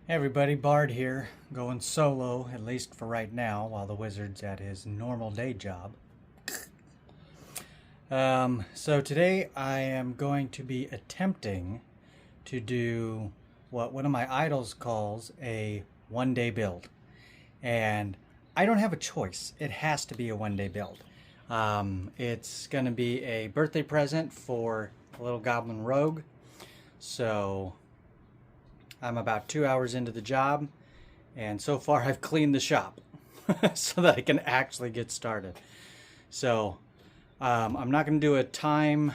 Hey everybody, Bard here, going solo, at least for right now, while the wizard's at his normal day job. So today I am going to be attempting to do what one of my idols calls a one-day build. And I don't have a choice. It has to be a one-day build. It's going to be a birthday present for Little Goblin Rogue. So I'm about 2 hours into the job, and so far I've cleaned the shop so that I can actually get started. So I'm not going to do a time,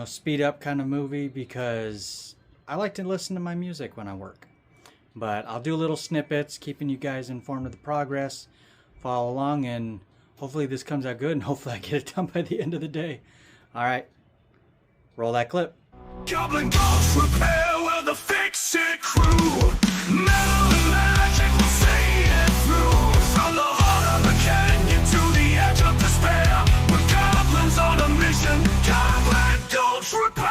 speed up kind of movie because I like to listen to my music when I work. But I'll do little snippets, keeping you guys informed of the progress. Follow along, and hopefully this comes out good, and hopefully I get it done by the end of the day. All right, roll that clip. Goblin Ghost repair with the fix-it crew. Metal magic will see it through. From the heart of the canyon to the edge of despair, we're goblins on a mission. Goblin Ghost repair.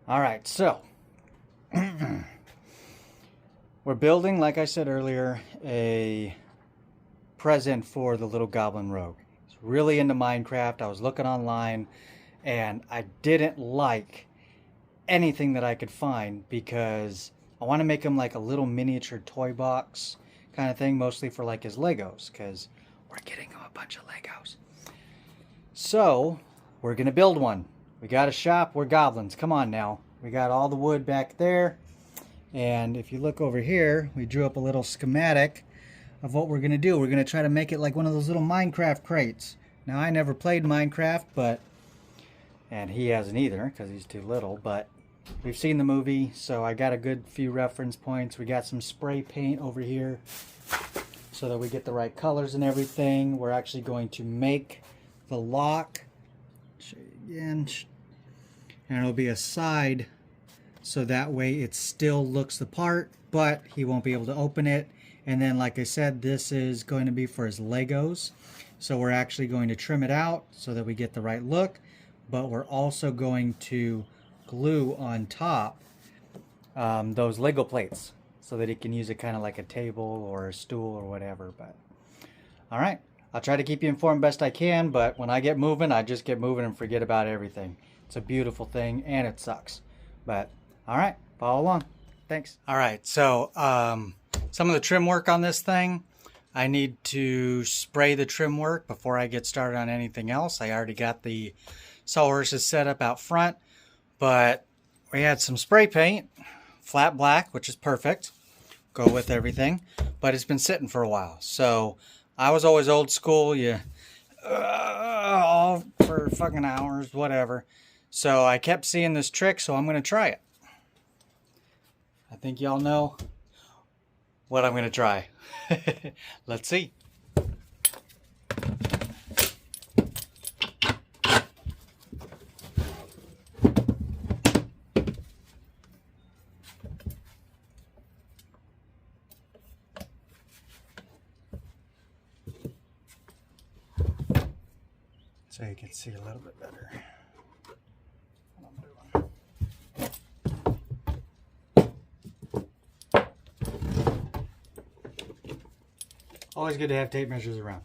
All right, so we're building, like I said earlier, a present for the Little Goblin Rogue. He's really into Minecraft. I was looking online, and I didn't like anything that I could find because I want to make him like a little miniature toy box kind of thing, mostly for like his Legos, because we're getting him a bunch of Legos. So we're gonna build one. We got a shop. We're goblins. Come on now. We got all the wood back there, and if you look over here, we drew up a little schematic of what we're gonna do. We're gonna try to make it like one of those little Minecraft crates. Now, I never played Minecraft, and he hasn't either because he's too little, but we've seen the movie, so I got a good few reference points. We got some spray paint over here so that we get the right colors and everything. We're actually going to make the lock, show you again, and it'll be a side so that way it still looks the part, but he won't be able to open it. And then, like I said, this is going to be for his Legos. So we're actually going to trim it out so that we get the right look, but we're also going to glue on top those Lego plates so that he can use it kind of like a table or a stool or whatever. But all right, I'll try to keep you informed best I can, but when I get moving, I just get moving and forget about everything. It's a beautiful thing, and it sucks. But all right, follow along. Thanks. All right, so some of the trim work on this thing, I need to spray the trim work before I get started on anything else. I already got the sawhorses set up out front, but we had some spray paint, flat black, which is perfect, go with everything, but it's been sitting for a while. So I was always old school, all for fucking hours, whatever. So I kept seeing this trick, so I'm going to try it. I think y'all know what I'm going to try. Let's see. So you can see a little bit better what I'm doing. Always good to have tape measures around.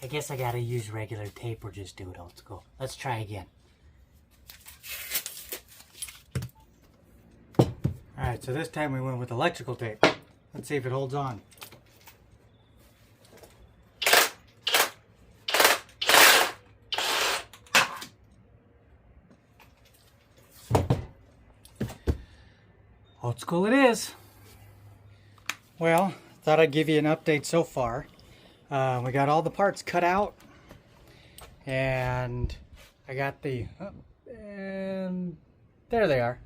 I guess I gotta use regular tape or just do it old school. Let's try again. Alright, so this time we went with electrical tape. Let's see if it holds on. Old school it is. Well, thought I'd give you an update so far. We got all the parts cut out, and I got the, and there they are.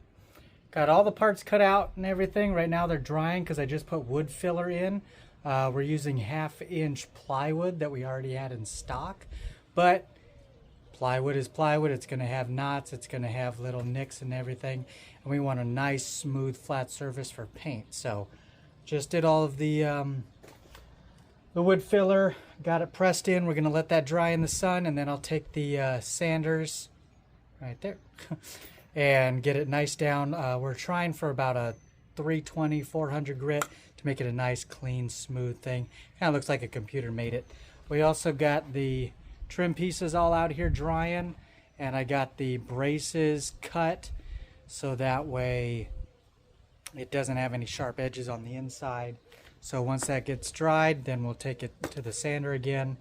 Got all the parts cut out and everything. Right now they're drying because I just put wood filler in. We're using 1/2-inch plywood that we already had in stock, but plywood is plywood. It's going to have knots. It's going to have little nicks and everything, and we want a nice, smooth, flat surface for paint. So, just did all of the wood filler. Got it pressed in. We're going to let that dry in the sun, and then I'll take the sanders right there and get it nice down. We're trying for about a 320, 400 grit to make it a nice, clean, smooth thing. Kind of looks like a computer made it. We also got the trim pieces all out here drying, and I got the braces cut so that way it doesn't have any sharp edges on the inside. So once that gets dried, then we'll take it to the sander again,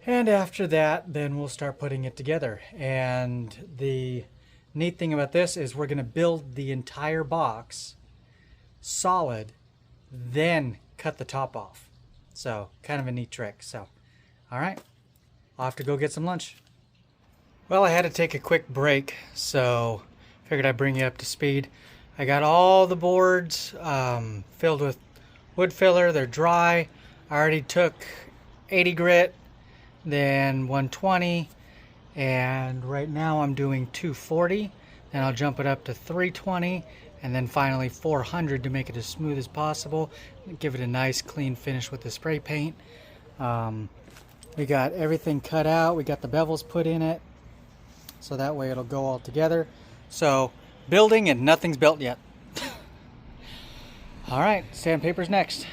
and after that then we'll start putting it together. And the neat thing about this is we're going to build the entire box solid, then cut the top off. So kind of a neat trick. So all right, I'll have to go get some lunch. Well, I had to take a quick break, so figured I'd bring you up to speed. I got all the boards filled with wood filler. They're dry. I already took 80 grit, then 120, and right now I'm doing 240. Then I'll jump it up to 320, and then finally 400 to make it as smooth as possible. Give it a nice clean finish with the spray paint. We got everything cut out. We got the bevels put in it, so that way it'll go all together. So building, and nothing's built yet. All right, sandpaper's next.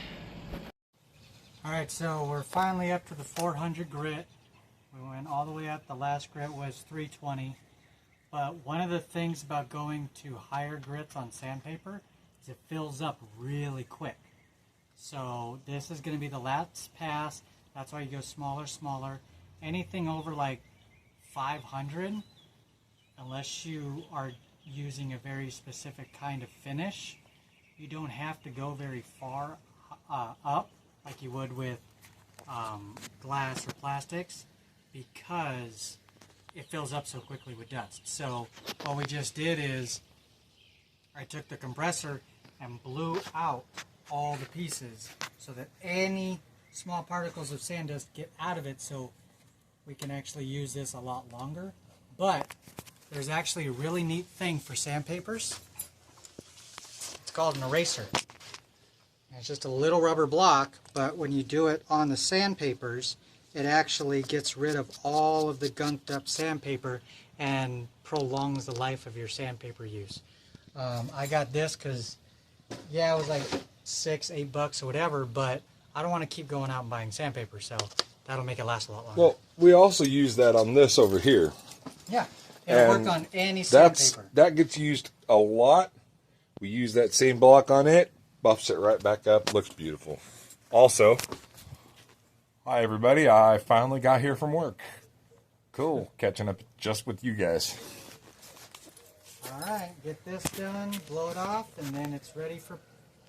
All right, so we're finally up to the 400 grit. We went all the way up. The last grit was 320. But one of the things about going to higher grits on sandpaper is it fills up really quick. So this is going to be the last pass. That's why you go smaller, smaller. Anything over like 500, unless you are using a very specific kind of finish, you don't have to go very far up like you would with glass or plastics, because it fills up so quickly with dust. So what we just did is I took the compressor and blew out all the pieces so that any small particles of sand dust get out of it, so we can actually use this a lot longer. But there's actually a really neat thing for sandpapers. It's called an eraser. And it's just a little rubber block, but when you do it on the sandpapers, it actually gets rid of all of the gunked up sandpaper and prolongs the life of your sandpaper use. I got this because, yeah, it was like $6, $8 or whatever, but I don't want to keep going out and buying sandpaper, so that'll make it last a lot longer. Well, we also use that on this over here. Yeah, it'll work on any sandpaper. That gets used a lot. We use that same block on it, buffs it right back up, looks beautiful. Also, hi everybody, I finally got here from work. Cool, catching up just with you guys. Alright, get this done, blow it off, and then it's ready for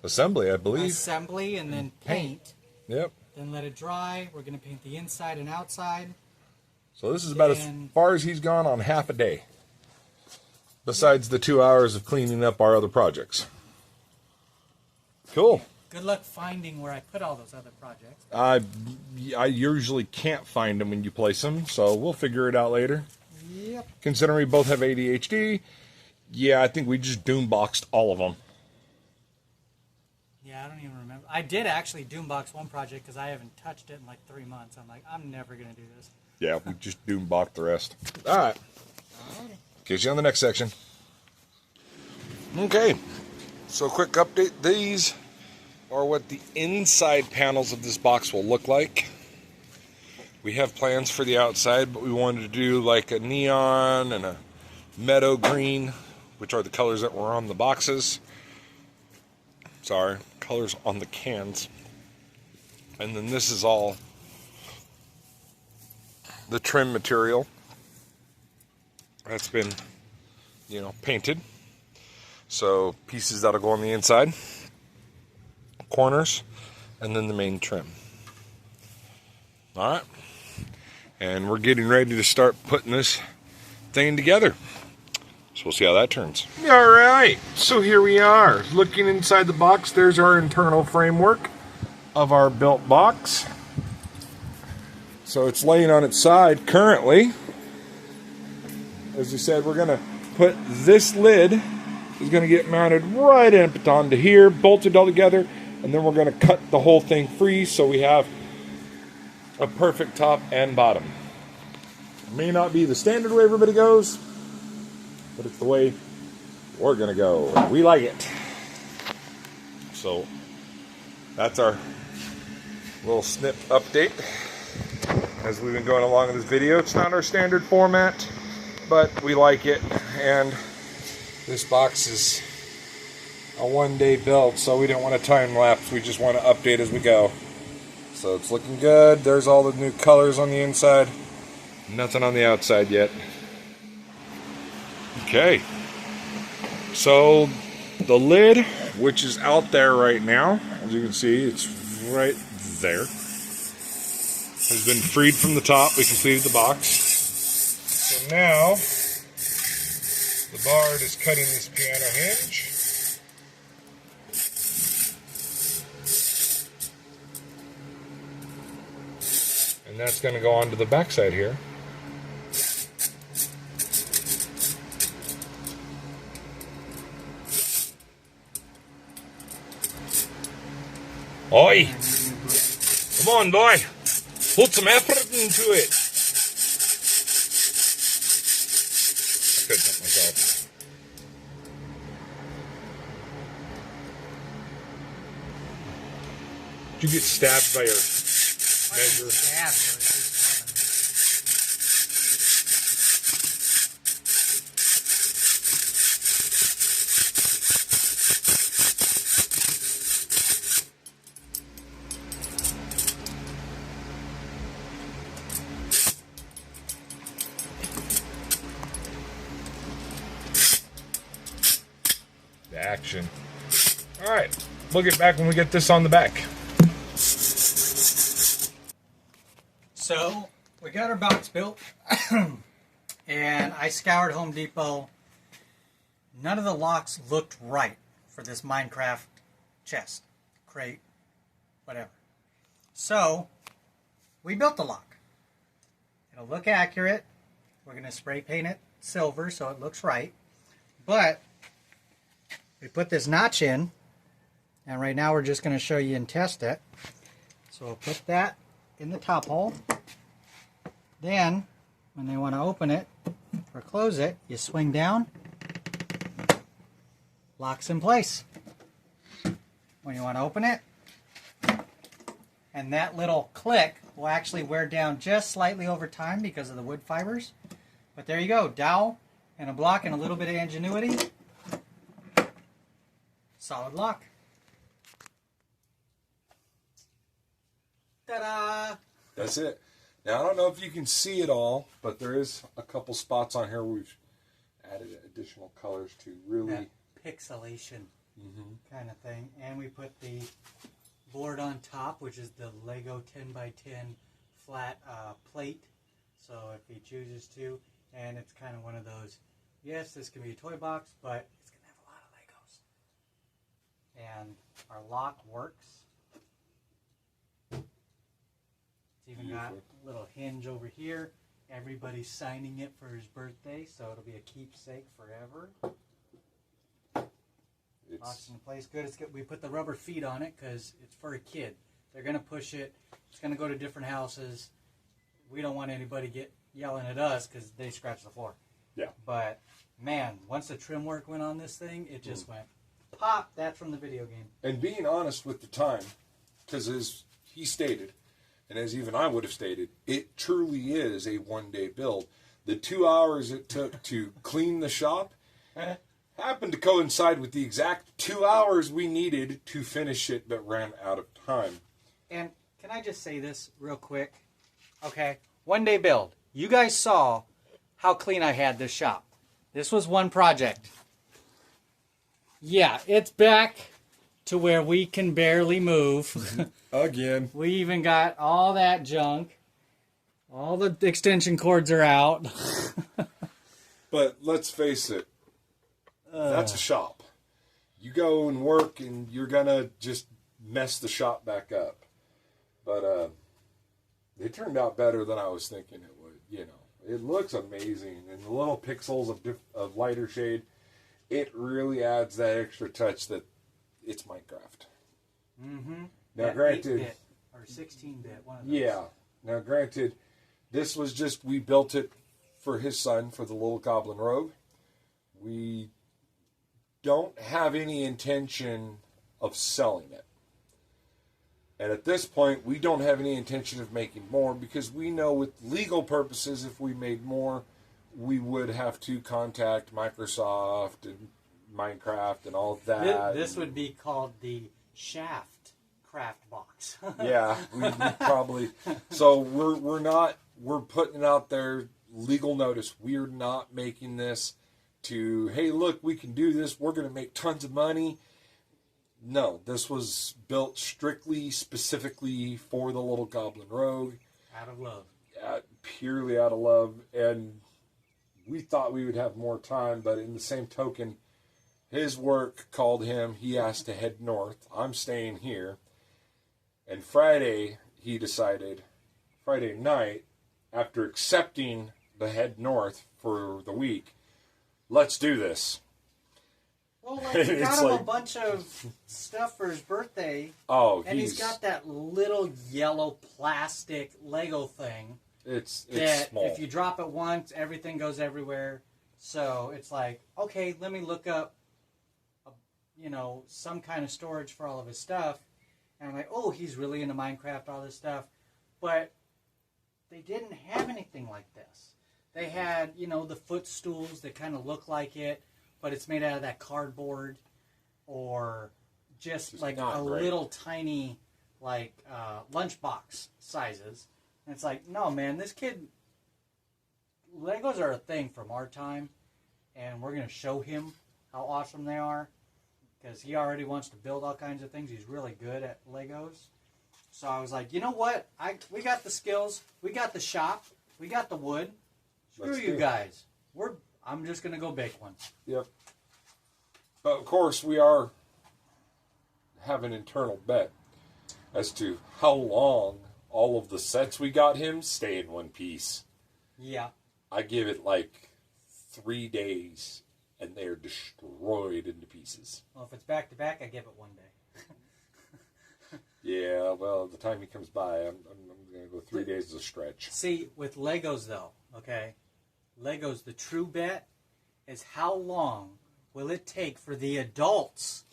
Assembly, I believe. assembly, and then paint. Yep. Then let it dry. We're going to paint the inside and outside. So this is about as far as he's gone on half a day. Besides the 2 hours of cleaning up our other projects. Cool. Good luck finding where I put all those other projects. I usually can't find them when you place them, so we'll figure it out later. Yep. Considering we both have ADHD, yeah, I think we just doomboxed all of them. Yeah, I don't even remember. I did actually doombox one project because I haven't touched it in like 3 months. I'm like, I'm never going to do this. Yeah, we just doomboxed the rest. All right. Catch you on the next section. Okay, so quick update. These are what the inside panels of this box will look like. We have plans for the outside, but we wanted to do like a neon and a meadow green, which are the colors that were on the boxes. Sorry, colors on the cans. And then this is all the trim material that's been, painted. So pieces that'll go on the inside, corners, and then the main trim. All right. And we're getting ready to start putting this thing together. So we'll see how that turns. All right, so here we are. Looking inside the box, there's our internal framework of our built box. So it's laying on its side currently. As we said, we're gonna put this lid, is gonna get mounted right up onto here, bolted all together, and then we're gonna cut the whole thing free so we have a perfect top and bottom. It may not be the standard way everybody goes, but it's the way we're gonna go. We like it. So that's our little snip update as we've been going along in this video. It's not our standard format, but we like it. And this box is a one-day build, so we didn't want to time lapse. We just want to update as we go. So it's looking good. There's all the new colors on the inside. Nothing on the outside yet. Okay, so the lid, which is out there right now, as you can see, it's right there, has been freed from the top. We completed the box. So now, the bard is cutting this piano hinge. And that's going to go onto the backside here. Oi! Come on, boy! Put some effort into it! I couldn't help myself. Did you get stabbed by your measure? Action. All right, we'll get back when we get this on the back. So we got our box built and I scoured Home Depot. None of the locks looked right for this Minecraft chest, crate, whatever. So we built the lock. It'll look accurate. We're going to spray paint it silver so it looks right. But we put this notch in, and right now we're just going to show you and test it. So we'll put that in the top hole. Then, when they want to open it or close it, you swing down, locks in place. When you want to open it, and that little click will actually wear down just slightly over time because of the wood fibers. But there you go, dowel and a block and a little bit of ingenuity. Solid lock. Ta-da! That's it. Now, I don't know if you can see it all, but there is a couple spots on here where we've added additional colors to really... That pixelation kind of thing. And we put the board on top, which is the Lego 10x10 flat plate. So if he chooses to, and it's kind of one of those, yes, this can be a toy box, but it's going to have a lot of Legos. And our lock works. It's even got a little hinge over here. Everybody's signing it for his birthday, so it'll be a keepsake forever. Locks in place good. It's good. We put the rubber feet on it because it's for a kid. They're going to push it. It's going to go to different houses. We don't want anybody yelling at us because they scratch the floor. Yeah. But, man, once the trim work went on this thing, it just went pop. That's from the video game. And being honest with the time, because as he stated, and as even I would have stated, it truly is a one-day build. The 2 hours it took to clean the shop happened to coincide with the exact 2 hours we needed to finish it, but ran out of time. And can I just say this real quick? Okay, one-day build. You guys saw how clean I had this shop. This was one project. Yeah, it's back to where we can barely move. Again. We even got all that junk. All the extension cords are out. But let's face it, that's a shop. You go and work and you're going to just mess the shop back up. But it turned out better than I was thinking it would. You know, it looks amazing. And the little pixels of lighter shade, it really adds that extra touch that it's Minecraft. Mm-hmm. Now, that granted... 8-bit or 16-bit, one of those. Yeah. Now, granted, this was just, we built it for his son, for the Little Goblin Rogue. We don't have any intention of selling it. And at this point, we don't have any intention of making more because we know with legal purposes, if we made more, we would have to contact Microsoft and Minecraft and all of that. This would be called the Shaft Craft Box. Yeah, we probably. So we're putting out there legal notice. We're not making this to, hey, look, we can do this. We're going to make tons of money. No, this was built strictly, specifically for the Little Goblin Rogue. Out of love. Purely out of love. And we thought we would have more time, but in the same token, his work called him. He asked to head north. I'm staying here. And Friday, he decided, Friday night, after accepting the head north for the week, let's do this. Well, like, we got him a bunch of stuff for his birthday. Oh, and he's got that little yellow plastic Lego thing. It's that small. If you drop it once, everything goes everywhere. So it's like, okay, let me look up, some kind of storage for all of his stuff. And I'm like, oh, he's really into Minecraft, all this stuff. But they didn't have anything like this. They had, the footstools that kind of look like it, but it's made out of that cardboard, or just like a little tiny, lunchbox sizes. And it's like, no, man, this kid, Legos are a thing from our time, and we're going to show him how awesome they are, because he already wants to build all kinds of things. He's really good at Legos. So I was like, you know what? We got the skills. We got the shop. We got the wood. Screw you guys. I'm just going to go bake one. Yep. But, of course, we have an internal bet as to how long all of the sets we got him stay in one piece. Yeah. I give it 3 days, and they're destroyed into pieces. Well, if it's back-to-back, I give it 1 day. Yeah, well, the time he comes by, I'm going to go 3 days as a stretch. See, with Legos, though, okay, Legos, the true bet is how long will it take for the adults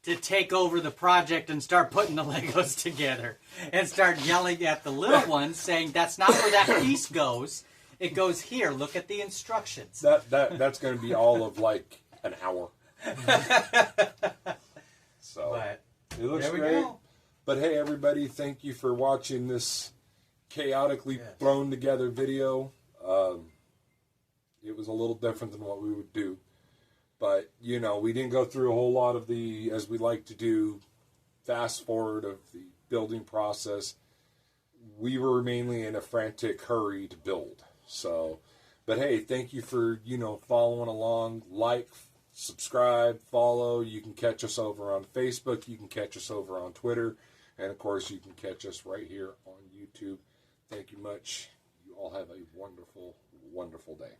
to take over the project and start putting the Legos together and start yelling at the little ones saying, that's not where that piece goes. It goes here. Look at the instructions. That's going to be all of an hour. So but it looks there we great. go. But hey, everybody, thank you for watching this chaotically thrown together video. It was a little different than what we would do. But, we didn't go through a whole lot of the, as we like to do, fast forward of the building process. We were mainly in a frantic hurry to build. So, but hey, thank you for, following along. Like, subscribe, follow. You can catch us over on Facebook. You can catch us over on Twitter. And, of course, you can catch us right here on YouTube. Thank you much. You all have a wonderful, wonderful day.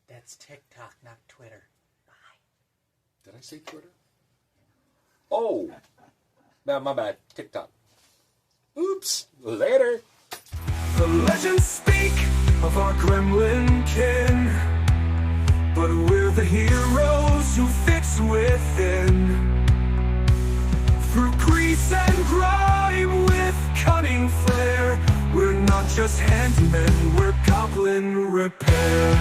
That's TikTok, not Twitter. Did I say Twitter? Oh, my bad. TikTok. Oops. Later. The legends speak of our gremlin kin, but we're the heroes who fix within. Through grease and grime with cunning flair, we're not just handymen, we're goblin repair.